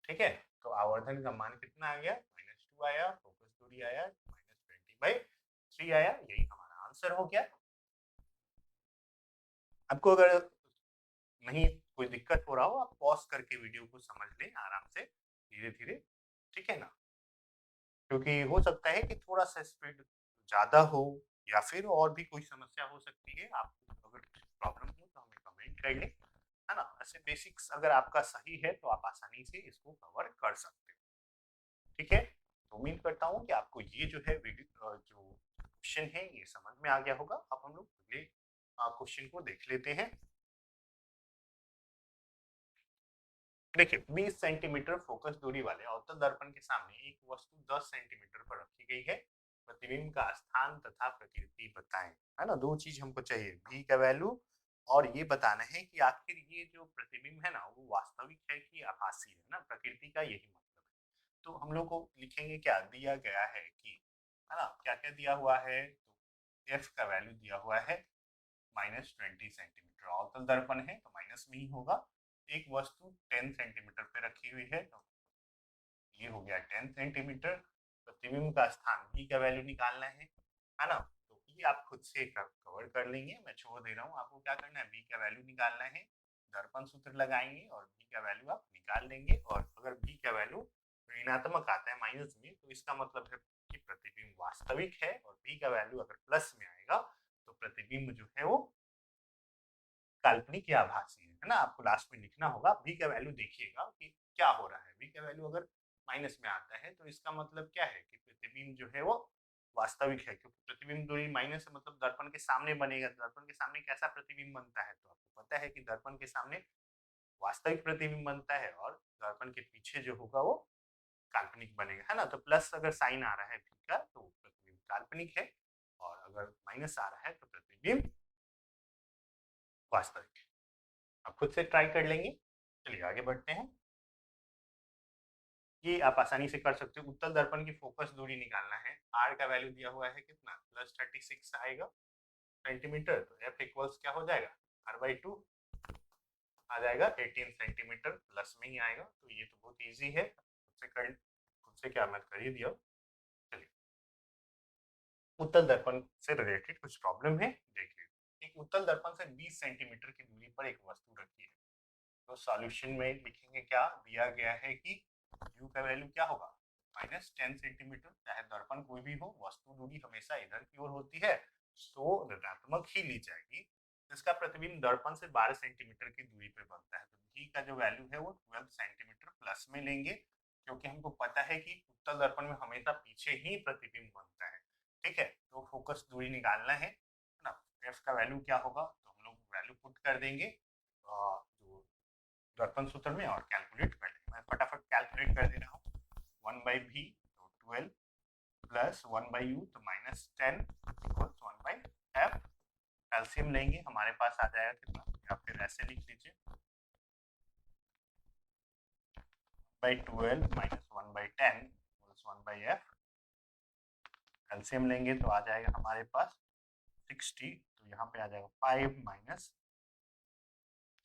ठीक है, तो आवर्धन का मान कितना आ गया -2 आया, फोकस दूरी आया -20/3 आया, यही हमारा आंसर हो गया। आपको अगर नहीं कोई दिक्कत हो रहा हो, आप पॉज करके वीडियो को समझ लें आराम से, धीरे धीरे, ठीक है ना, क्योंकि हो सकता है कि थोड़ा सा स्पीड ज्यादा हो या फिर और भी कोई समस्या हो सकती है। आपको अगर प्रॉब्लम हो तो हमें कमेंट कर लें, है ना। ऐसे बेसिक्स अगर आपका सही है तो आप आसानी से इसको कवर कर सकते हो, ठीक है। तो उम्मीद करता हूँ कि आपको ये जो है वीडियो जो क्वेश्चन है ये समझ में आ गया होगा। अब हम लोग अगले क्वेश्चन को देख लेते हैं। देखिए 20 सेंटीमीटर फोकस दूरी वाले अवतल दर्पण के सामने एक वस्तु 10 सेंटीमीटर पर रखी गई है। प्रतिबिंब का स्थान तथा प्रकृति बताएं, है ना। दो चीज हमको चाहिए, v का वैल्यू और ये बताना है कि आखिर ये जो प्रतिबिंब है ना वो वास्तविक है कि आभासी है ना, प्रकृति का यही मतलब है। तो हम लोग को लिखेंगे क्या दिया गया है कि, है ना, क्या क्या दिया हुआ है, तो f का वैल्यू दिया हुआ है -20 सेंटीमीटर, अवतल दर्पण है तो माइनस में ही होगा। एक वस्तु 10 सेंटीमीटर पे रखी हुई है तो ये हो गया 10 सेंटीमीटर। प्रतिबिंब का स्थान v का वैल्यू निकालना है ना। तो ये आप खुद से कवर कर लेंगे, मैं छोड़ दे रहा हूँ। आपको क्या करना है, v का वैल्यू निकालना है, दर्पण सूत्र लगाएंगे और v का वैल्यू आप निकाल लेंगे। और अगर v का वैल्यू ऋणात्मक आता है माइनस में, तो इसका मतलब है कि प्रतिबिंब वास्तविक है, और v का वैल्यू अगर प्लस में आएगा तो प्रतिबिंब जो है वो काल्पनिक या आभासी है ना। आपको लास्ट में लिखना होगा, v का वैल्यू देखिएगा कि क्या हो रहा है। v का वैल्यू अगर माइनस में आता है तो इसका मतलब क्या है कि प्रतिबिंब जो है वो वास्तविक है, क्योंकि प्रतिबिंब दूरी माइनस है मतलब दर्पण के सामने बनेगा। दर्पण के सामने कैसा प्रतिबिंब बनता है, तो आपको पता है कि दर्पण के सामने वास्तविक प्रतिबिंब बनता है और दर्पण के पीछे जो होगा वो काल्पनिक बनेगा, है ना। तो प्लस अगर साइन आ रहा है v का तो प्रतिबिंब काल्पनिक है, और अगर माइनस आ रहा है तो प्रतिबिंब वास्तविक है। आप खुद से ट्राई कर लेंगे। चलिए आगे बढ़ते हैं। ये आप आसानी से कर सकते हो। उत्तल दर्पण की फोकस दूरी निकालना है, आर का वैल्यू दिया हुआ है कितना +36 आएगा सेंटीमीटर, तो एफ इक्वल्स क्या हो जाएगा r/2 आ जाएगा 18 सेंटीमीटर, प्लस में ही आएगा। तो ये तो बहुत इजी है, खुद से क्या मैं कर ही दिया। चलिए उत्तल दर्पण से रिलेटेड कुछ प्रॉब्लम है, देखिए। एक उत्तल दर्पण से 20 सेंटीमीटर की दूरी पर एक वस्तु रखी है, तो सॉल्यूशन में लिखेंगे क्या, दिया गया है कि u का वैल्यू क्या होगा -10 सेंटीमीटर। चाहे दर्पण कोई भी हो, वस्तु दूरी हमेशा इधर की ओर होती है तो ऋणात्मक ही ली जाएगी। इसका प्रतिबिंब दर्पण से 12 सेंटीमीटर की दूरी पर बनता है, तो v का जो वैल्यू है वो 12 सेंटीमीटर प्लस में लेंगे, क्योंकि हमको पता है कि उत्तल दर्पण में हमेशा पीछे ही प्रतिबिंब बनता है। ठीक है, तो फोकस दूरी निकालना है ना। f का वैल्यू क्या होगा, तो हम लोग वैल्यू पुट कर देंगे जो दर्पण सूत्र में और कैलकुलेट कर लेंगे। मैं फटाफट कैलकुलेट कर दे रहा हूँ। 1/v तो 12 प्लस 1/u तो -10 इक्वल्स 1/f। कैल्शियम लेंगे, हमारे पास आ जाएगा कितना, या फिर ऐसे लिख लीजिए 1/12 -1/10 इक्वल्स 1/f। कैल्शियम लेंगे तो आ जाएगा हमारे पास 60, तो यहाँ पे आ जाएगा 5 -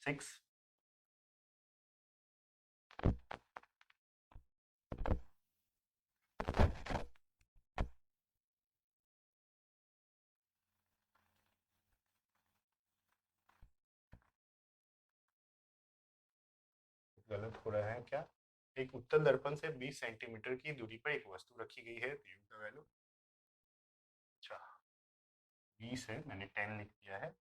6, गलत हो रहा है क्या। एक उत्तल दर्पण से 20 सेंटीमीटर की दूरी पर एक वस्तु रखी गई है, तो यू का वैल्यू, अच्छा 20 है, मैंने 10 लिख दिया है।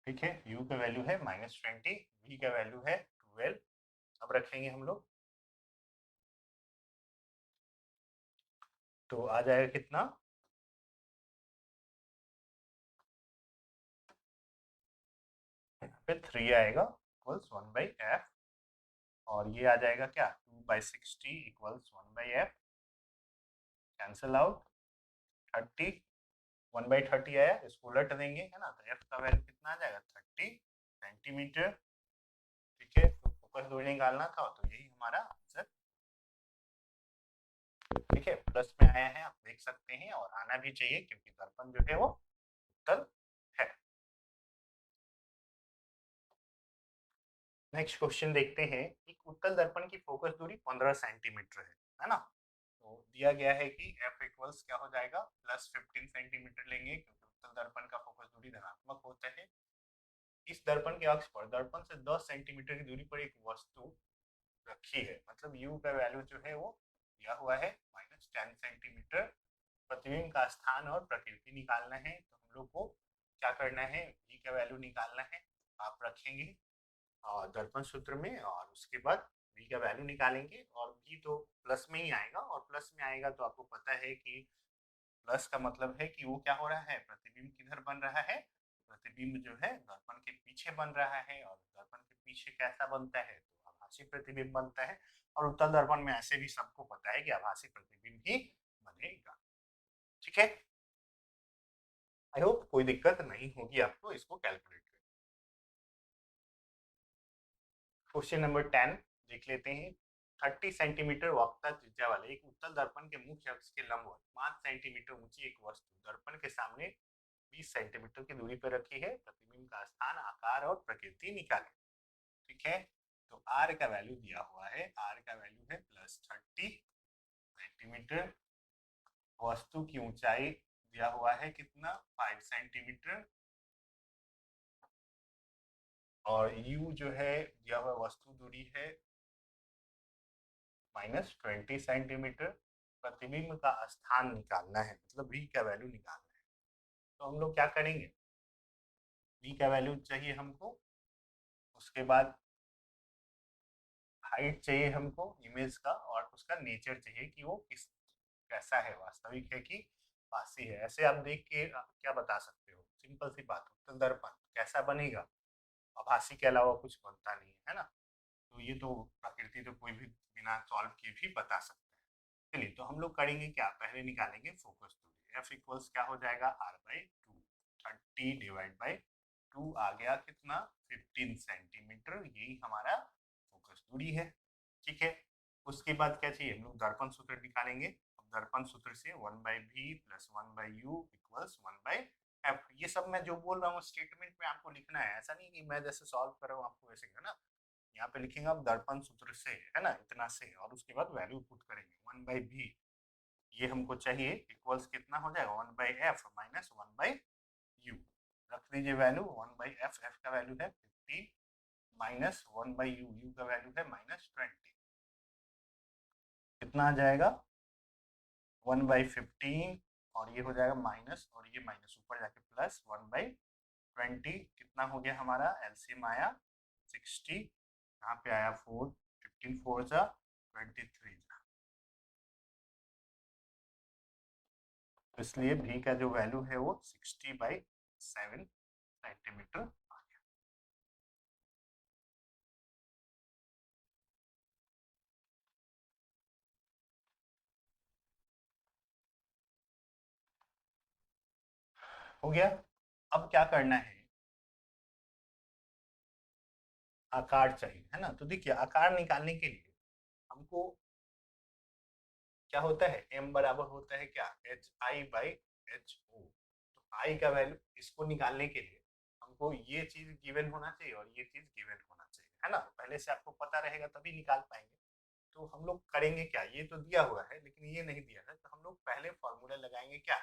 ठीक है, u का वैल्यू है -20, v का वैल्यू है 12। अब रखेंगे हम लोग, तो आ जाएगा कितना, यहाँ पे 3 आएगा इक्वल्स 1/f, और ये आ जाएगा क्या 2/60 इक्वल्स 1/f, कैंसल आउट, 30, 1/30 आया, इसको उलट देंगे है ना, तो f का वैल्यू कितना आ जाएगा 30 सेंटीमीटर। ठीक है, तो फोकस दूरी निकालना था, तो यही हमारा आंसर। ठीक है, प्लस में आया है, आप देख सकते हैं, और आना भी चाहिए क्योंकि दर्पण जो है वो उत्तल है। नेक्स्ट क्वेश्चन देखते हैं, एक उत्तल दर्पण की फोकस दूरी 15 सेंटीमीटर है ना, तो दिया गया है कि f इक्वल्स क्या हो जाएगा +15 सेंटीमीटर लेंगे, क्योंकि उत्तल दर्पण का फोकस दूरी धनात्मक होता है। इस दर्पण के अक्ष पर दर्पण से 10 सेंटीमीटर की दूरी पर एक वस्तु रखी है, मतलब u का वैल्यू जो है वो दिया हुआ है -10 सेंटीमीटर। प्रतिबिंब का स्थान और प्रकृति निकालना है, तो हम लोग को क्या करना है, v का वैल्यू निकालना है। आप रखेंगे दर्पण सूत्र में, और उसके बाद v का वैल्यू निकालेंगे, और v तो प्लस में ही आएगा, और प्लस में आएगा तो आपको पता है कि प्लस का मतलब है कि वो क्या हो रहा है, प्रतिबिंब किधर बन रहा है, प्रतिबिंब जो है दर्पण के पीछे बन रहा है, और दर्पण के पीछे कैसा बनता है, तो आभासी प्रतिबिंब बनता है, और उत्तल दर्पण में ऐसे भी सबको पता है कि आभासी प्रतिबिंब ही बनेगा। ठीक है, आई होप कोई दिक्कत नहीं होगी आपको इसको कैलकुलेट करने। क्वेश्चन नंबर 10 देख लेते हैं। 30 सेंटीमीटर वक्रता त्रिज्या वाले एक उत्तल दर्पण के मुख्य अक्ष के लंबवत 5 सेंटीमीटर ऊंची एक वस्तु दर्पण के सामने 20 सेंटीमीटर की दूरी पर रखी है, प्रतिबिंब का स्थान, आकार और प्रकृति निकालें। ठीक है, तो r का वैल्यू दिया हुआ है, r का वैल्यू है +30 सेंटीमीटर, वस्तु की ऊंचाई दिया हुआ है कितना 5 सेंटीमीटर, और u जो है दिया हुआ वस्तु दूरी है -20 सेंटीमीटर। प्रतिबिंब का स्थान निकालना है, मतलब v का वैल्यू निकालना है, तो हम लोग क्या करेंगे, v का वैल्यू चाहिए हमको, उसके बाद हाइट चाहिए हमको इमेज का, और उसका नेचर चाहिए कि वो किस कैसा है, वास्तविक है कि आभासी है। ऐसे आप देख के क्या बता सकते हो, सिंपल सी बात, उत्तल दर्पण कैसा बनेगा, आभासी के अलावा कुछ बनता नहीं है ना, तो ये तो प्रकृति तो कोई भी बिना सॉल्व किए भी बता सकता है। चलिए, तो हम लोग करेंगे क्या, पहले निकालेंगे फोकस दूरी, एफ इक्वल्स क्या हो जाएगा r/2, 30/2 आ गया कितना 15 सेंटीमीटर, यही हमारा फोकस दूरी है। ठीक है, उसके बाद क्या चाहिए, हम लोग दर्पण सूत्र निकालेंगे। अब दर्पण सूत्र से 1/v + 1/u इक्वल्स 1/f, ये सब मैं जो बोल रहा हूँ स्टेटमेंट में आपको लिखना है, ऐसा नहीं कि मैं जैसे सॉल्व कर रहा हूँ आपको वैसे करना। यहाँ पे लिखेंगे आप दर्पण सूत्र से, है ना, इतना से, और उसके बाद वैल्यू पुट करेंगे 1/v, ये हमको चाहिए इक्वल्स कितना हो जाएगा 1/f - 1/u, रख दीजिए वैल्यू 1/f, f का वैल्यू है 15 -1/u, u का वैल्यू है -20, कितना आ जाएगा 1/15, और ये हो जाएगा माइनस, और ये माइनस ऊपर जाके प्लस 1/20, कितना हो गया हमारा, एलसीएम आया 60, यहाँ पे आया 4, 15 4 जा 23 जा, इसलिए v का जो वैल्यू है वो 60/7 सेंटीमीटर आ गया। हो गया, अब क्या करना है, आकार चाहिए है ना, तो देखिए आकार निकालने के लिए हमको क्या होता है, m बराबर होता है क्या HI/HO, तो I का वैल्यू इसको निकालने के लिए हमको ये चीज गिवन होना चाहिए और ये चीज गिवन होना चाहिए, है ना, पहले से आपको पता रहेगा तभी निकाल पाएंगे। तो हम लोग करेंगे क्या, ये तो दिया हुआ है लेकिन ये नहीं दिया है, तो हम लोग पहले फॉर्मूला लगाएंगे क्या,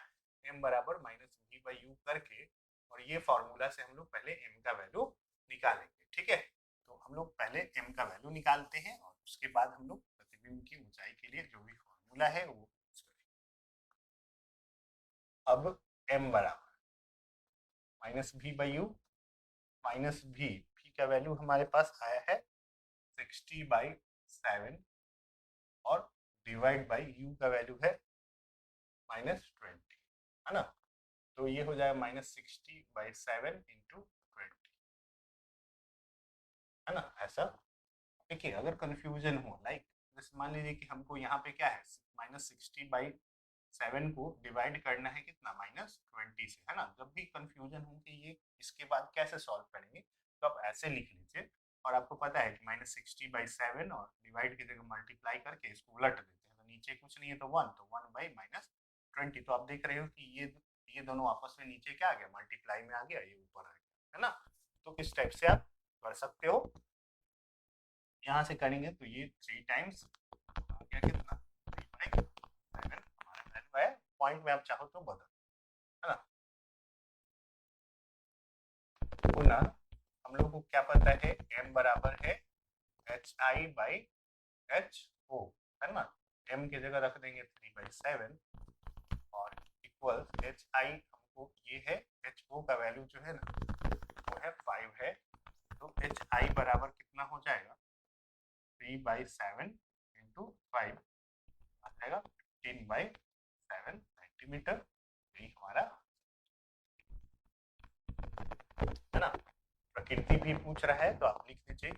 m बराबर माइनस वी बाई यू करके, और ये फॉर्मूला से हम लोग पहले m का वैल्यू निकालेंगे। ठीक है, तो हम लोग पहले m का वैल्यू निकालते हैं और उसके बाद हम लोग प्रतिबिंब की ऊंचाई के लिए जो भी फॉर्मूला है वो यूज करेंगे। अब m बराबर minus V by U, minus v का वैल्यू हमारे पास आया है 60/7 और डिवाइड बाई u का वैल्यू है -20, है ना, तो ये हो जाएगा -60/7 इंटू 20, है ना, ऐसा। देखिए अगर कंफ्यूजन हो, लाइक जैसे मान लीजिए कि हमको यहाँ पे क्या है, -60/7 को डिवाइड करना है कितना, -20 से, है ना, जब भी कंफ्यूजन हो कि ये इसके बाद कैसे सॉल्व करेंगे, तो आप ऐसे लिख लीजिए, और आपको पता है कि -60/7 और डिवाइड की जगह मल्टीप्लाई करके इसको उलट देते हैं, तो नीचे कुछ नहीं है तो 1, तो 1/-20, तो आप देख रहे हो कि ये दोनों आपस में नीचे क्या आ गया, मल्टीप्लाई में आ गया, ये ऊपर आ गया, है ना। तो इस टाइप से आप कर सकते हो। यहाँ से करेंगे तो ये 3 टाइम्स आ गया कितना, 3/7 हमारा वैल्यू है। पॉइंट में आप चाहो तो बदल, है ना। पुनः हम लोग को क्या पता है, m बराबर है HI/HO, है ना, m की जगह रख देंगे 3/7 और इक्वल HI, हमको ये है, HO का वैल्यू जो है ना वो है 5 है, तो HI बराबर कितना हो जाएगा, 3/7 इंटू 5 आ जाएगा 15/7 सेंटीमीटर, यही हमारा, है ना। प्रकृति भी पूछ रहा है तो आप लिख दीजिए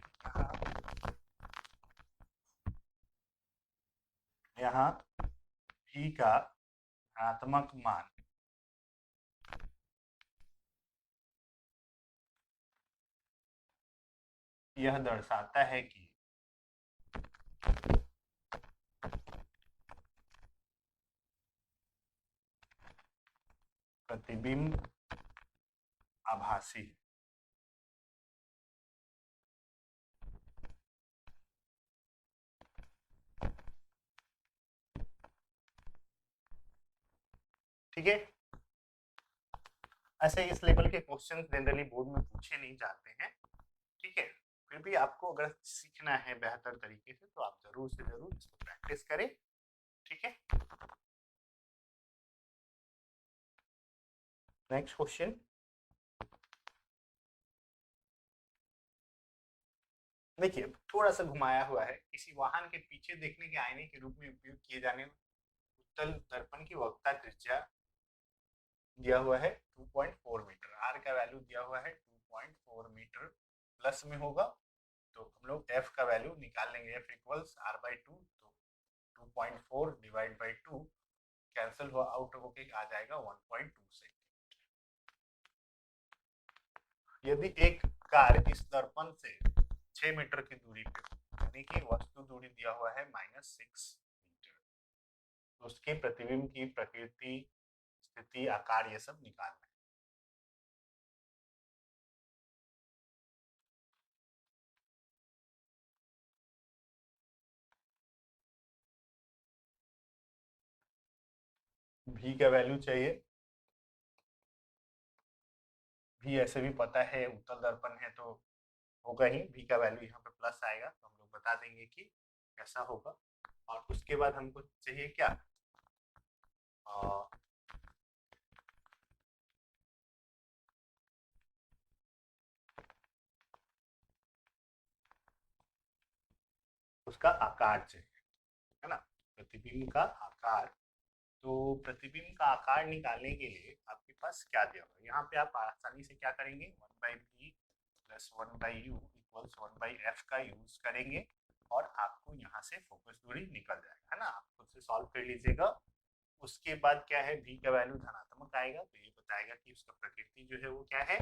यहाँ v का ऋणात्मक मान यह दर्शाता है कि प्रतिबिंब आभासी है। ठीक है, ऐसे इस लेवल के क्वेश्चन जनरली बोर्ड में पूछे नहीं जाते हैं। ठीक है, फिर भी आपको अगर सीखना है बेहतर तरीके से तो आप जरूर से जरूर इसको प्रैक्टिस करें। ठीक है, नेक्स्ट क्वेश्चन। देखिए थोड़ा सा घुमाया हुआ है, किसी वाहन के पीछे देखने के आईने के रूप में उपयोग किए जाने उत्तल दर्पण की वक्रता त्रिज्या दिया हुआ है 2.4 मीटर, आर का वैल्यू दिया हुआ है 2.4 मीटर, प्लस में होगा तो हम लोग एफ का वैल्यू निकाल लेंगे, एफ इक्वल्स r/2, तो 2.4 डिवाइड बाई 2 कैंसिल हुआ आउट होके आ जाएगा 1.2 से। यदि एक कार इस दर्पण से 6 मीटर की दूरी पे, यानी कि वस्तु दूरी दिया हुआ है -6 मीटर, तो उसके प्रतिबिंब की प्रकृति, स्थिति, आकार, ये सब निकालना है। भी का वैल्यू चाहिए, भी ऐसे भी पता है उत्तल दर्पण है तो होगा ही, भी का वैल्यू यहाँ पे प्लस आएगा तो हम लोग बता देंगे कि कैसा होगा। और उसके बाद हमको चाहिए क्या, उसका आकार चाहिए, है ना, प्रतिबिंब का आकार। तो प्रतिबिंब का आकार निकालने के लिए आपके पास क्या दिया हुआ है, यहाँ पे आप आसानी से क्या करेंगे, 1/v plus 1/u equals 1/f का यूज करेंगे और आपको यहाँ से फोकस दूरी निकल जाएगा, है ना, आप खुद से सॉल्व कर लीजिएगा। उसके बाद क्या है, v का वैल्यू धनात्मक आएगा तो ये बताएगा कि उसका प्रकृति जो है वो क्या है,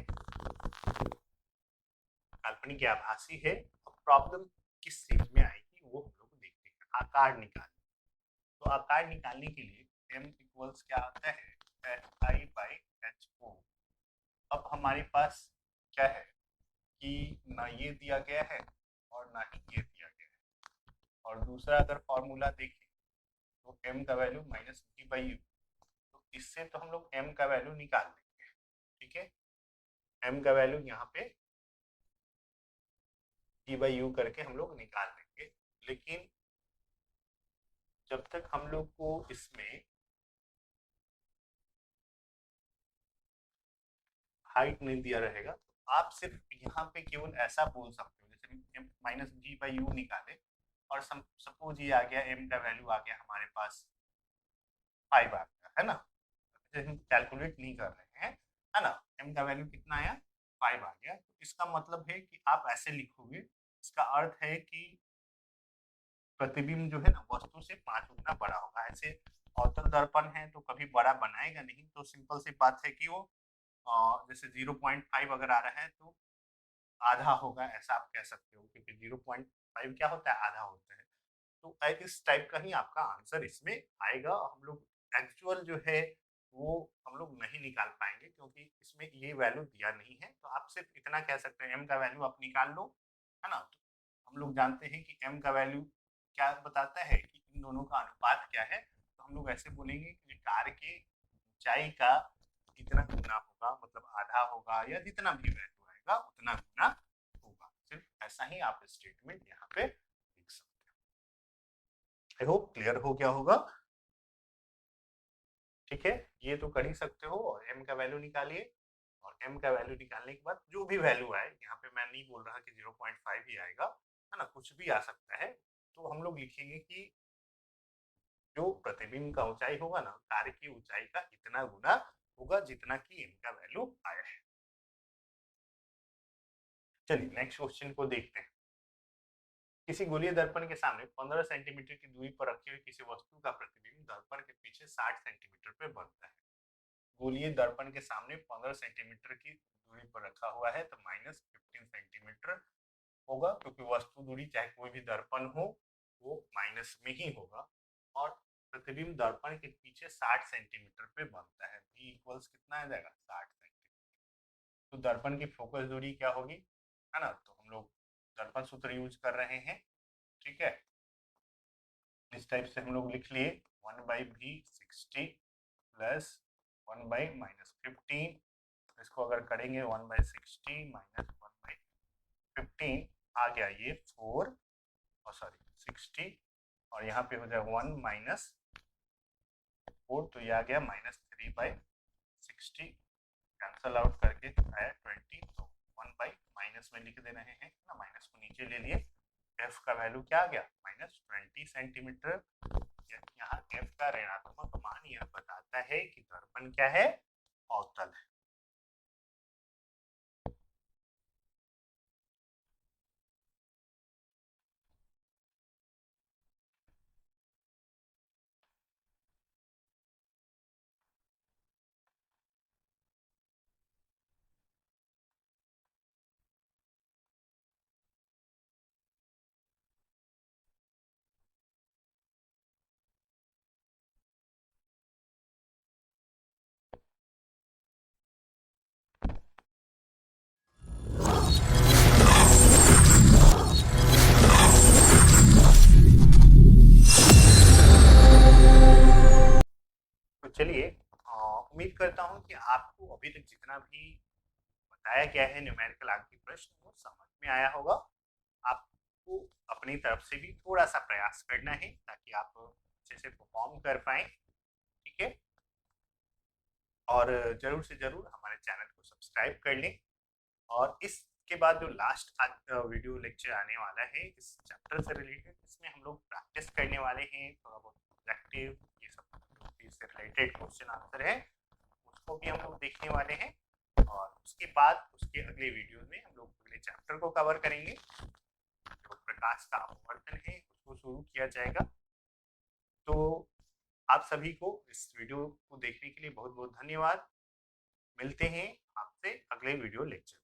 काल्पनिक या आभासी है। अब प्रॉब्लम किस चीज में आएगी वो हम लोग देखते हैं, आकार निकालने, तो आकार निकालने के लिए m इक्वल्स क्या आता है, HI/HO। अब हमारे पास क्या है कि ना ये दिया गया है और ना ही ये दिया गया है, और दूसरा अगर फॉर्मूला देखें तो m का value minus G by U, तो इससे तो हम लोग m का वैल्यू निकाल लेंगे। ठीक है, m का वैल्यू यहाँ पे जी बाई यू करके हम लोग निकाल लेंगे, लेकिन जब तक हम लोग को इसमें हाइट नहीं दिया रहेगा तो आप सिर्फ यहाँ पे केवल ऐसा बोल सकते हो, जैसे माइनस जी बाई यू निकाले और सपोज ये आ गया m का वैल्यू आ गया हमारे पास 5 आ गया, है ना, हम कैलकुलेट नहीं कर रहे हैं, है ना, m का वैल्यू कितना आया 5 आ गया, तो इसका मतलब है कि आप ऐसे लिखोगे, इसका अर्थ है कि प्रतिबिंब जो है ना वस्तु से 5 गुना बड़ा होगा। ऐसे अवतल दर्पण है तो कभी बड़ा बनाएगा नहीं, तो सिंपल सी बात है कि वो जैसे 0.5 अगर आ रहा है तो आधा होगा, ऐसा आप कह सकते हो, क्योंकि 0.5 क्या होता है, आधा होता है। तो इस टाइप का ही आपका आंसर इसमें आएगा। हम लोग एक्चुअल जो है वो हम लोग नहीं निकाल पाएंगे क्योंकि इसमें ये वैल्यू दिया नहीं है, तो आप सिर्फ इतना कह सकते हैं m का वैल्यू आप निकाल लो, है ना। तो हम लोग जानते हैं कि m का वैल्यू क्या बताता है कि इन दोनों का अनुपात क्या है, तो हम लोग ऐसे बोलेंगे कि कार के ऊंचाई का कितना गुना होगा, मतलब आधा होगा या जितना भी वैल्यू आएगा उतना गुना होगा। सिर्फ ऐसा ही आप स्टेटमेंट यहाँ पे लिख सकते हो। आई होप क्लियर हो गया होगा। ठीक है, ये तो कर ही सकते हो और m का वैल्यू निकालिए, और m का वैल्यू निकालने के बाद जो भी वैल्यू आए, यहाँ पे मैं नहीं बोल रहा कि 0.5 ही आएगा, है ना, कुछ भी आ सकता है, तो हम लोग लिखेंगे कि जो प्रतिबिंब का ऊंचाई होगा ना कार्य की ऊंचाई का इतना गुना होगा जितना कि m का वैल्यू आया है। चलिए नेक्स्ट क्वेश्चन को देखते हैं। किसी गोलीय दर्पण के सामने 15 सेंटीमीटर की दूरी पर रखी हुई किसी वस्तु का प्रतिबिंब दर्पण के पीछे 60 सेंटीमीटर पे बनता है। गोलीय दर्पण के सामने 15 सेंटीमीटर की दूरी पर रखा हुआ है तो माइनस 15 सेंटीमीटर होगा, क्योंकि वस्तु दूरी चाहे कोई भी दर्पण हो वो माइनस में ही होगा, और प्रतिबिंब दर्पण के पीछे 60 सेंटीमीटर पे बनता है। v इक्वल्स कितना आ जाएगा 60 सेंटीमीटर। तो दर्पण की फोकस दूरी क्या होगी, है ना, तो हम लोग दर्पण सूत्र यूज कर रहे हैं। ठीक है, इस टाइप से हम लोग लिख लिए 1/v 60 प्लस 1/-15, इसको अगर करेंगे 1/60 माइनस 1/15 आ गया ये 4 और सॉरी 60, और यहाँ पे हो जाए 1 माइनस 4, तो ये आ गया -3/60, कैंसल आउट करके आया 20, तो 1 बाई माइनस में लिख दे रहे हैं ना, माइनस को नीचे ले लिए, f का वैल्यू क्या आ गया -20 सेंटीमीटर। यहाँ f का ऋणात्मक मान यह बताता है कि दर्पण क्या है, अवतल है। तो चलिए उम्मीद करता हूँ कि आपको अभी तक जितना भी बताया गया है न्यूमेरिकल आंकड़े प्रश्न वो समझ में आया होगा। आपको अपनी तरफ से भी थोड़ा सा प्रयास करना है ताकि आप अच्छे से परफॉर्म कर पाए। ठीक है, और जरूर से जरूर हमारे चैनल को सब्सक्राइब कर लें, और इसके बाद जो लास्ट वीडियो लेक्चर आने वाला है इस चैप्टर से रिलेटेड, इसमें हम लोग प्रैक्टिस करने वाले हैं, थोड़ा बहुत ऑब्जेक्टिव ये सब से रिलेटेड क्वेश्चन आंसर है उसको भी हम लोग देखने वाले हैं, और उसके बाद उसके अगले वीडियो में हम लोग अगले चैप्टर को कवर करेंगे। जो प्रकाश का अपवर्तन है उसको शुरू किया जाएगा। तो आप सभी को इस वीडियो को देखने के लिए बहुत बहुत धन्यवाद। मिलते हैं आपसे अगले वीडियो लेक्चर।